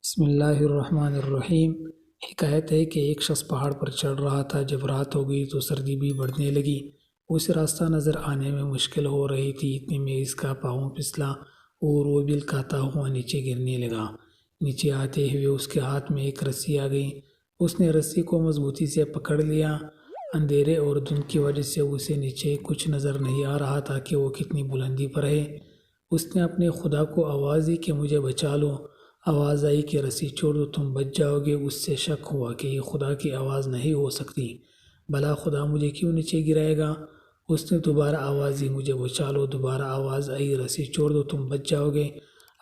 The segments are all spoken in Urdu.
بسم اللہ الرحمن الرحیم۔ حکایت ہے کہ ایک شخص پہاڑ پر چڑھ رہا تھا۔ جب رات ہو گئی تو سردی بھی بڑھنے لگی۔ اسے راستہ نظر آنے میں مشکل ہو رہی تھی۔ اتنے میں اس کا پاؤں پھسلا اور وہ بلکاتا ہوا نیچے گرنے لگا۔ نیچے آتے ہوئے اس کے ہاتھ میں ایک رسی آ گئی۔ اس نے رسی کو مضبوطی سے پکڑ لیا۔ اندھیرے اور دھند کی وجہ سے اسے نیچے کچھ نظر نہیں آ رہا تھا کہ وہ کتنی بلندی پر ہے۔ اس نے اپنے خدا کو آواز دی کہ مجھے بچا لو۔ آواز آئی کہ رسی چھوڑو، تم بچ جاؤ گے۔ اس سے شک ہوا کہ یہ خدا کی آواز نہیں ہو سکتی، بھلا خدا مجھے کیوں نیچے گرائے گا؟ اس نے دوبارہ آواز دی، مجھے بچا لو۔ دوبارہ آواز آئی، رسی چھوڑ دو، تم بچ جاؤ گے۔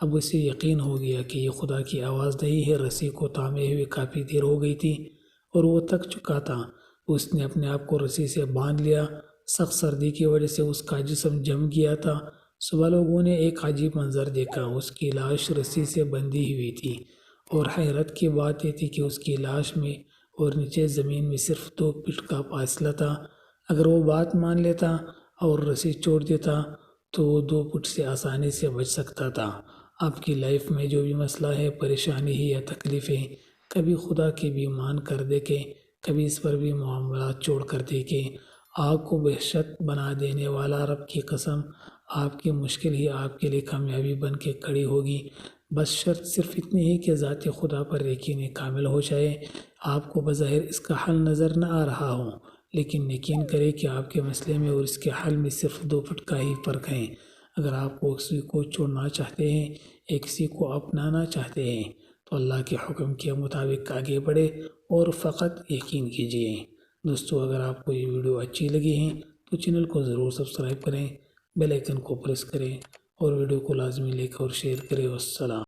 اب اسے یقین ہو گیا کہ یہ خدا کی آواز نہیں ہے۔ رسی کو تھامے ہوئے کافی دیر ہو گئی تھی اور وہ تھک چکا تھا۔ اس نے اپنے آپ کو رسی سے باندھ لیا۔ سخت سردی کی وجہ سے اس کا جسم جم گیا تھا۔ صبح لوگوں نے ایک عجیب منظر دیکھا۔ اس کی لاش رسی سے بندھی ہوئی تھی، اور حیرت کی بات یہ تھی کہ اس کی لاش میں اور نیچے زمین میں صرف 2 فٹ کا فاصلہ تھا۔ اگر وہ بات مان لیتا اور رسی چھوڑ دیتا تو وہ 2 فٹ سے آسانی سے بچ سکتا تھا۔ آپ کی لائف میں جو بھی مسئلہ ہے، پریشانی ہے یا تکلیف ہے، کبھی خدا کی بھی مان کر دیکھیں، کبھی اس پر بھی معاملات چھوڑ کر دیکھیں۔ آگ کو بہشت بنا دینے والا رب کی قسم، آپ کی مشکل ہی آپ کے لیے کامیابی بن کے کھڑی ہوگی۔ بس شرط صرف اتنی ہے کہ ذات خدا پر یقین کامل ہو جائے۔ آپ کو بظاہر اس کا حل نظر نہ آ رہا ہو، لیکن یقین کریں کہ آپ کے مسئلے میں اور اس کے حل میں صرف 2 فٹ کا ہی فرق ہے۔ اگر آپ کو کسی کو چھوڑنا چاہتے ہیں یا کسی کو اپنانا چاہتے ہیں تو اللہ کے حکم کے مطابق آگے بڑھیں اور فقط یقین کیجیے۔ دوستو، اگر آپ کو یہ ویڈیو اچھی لگی ہے تو چینل کو ضرور سبسکرائب کریں، بیل آئیکن کو پریس کریں اور ویڈیو کو لازمی لائک اور شیئر کریں۔ والسلام۔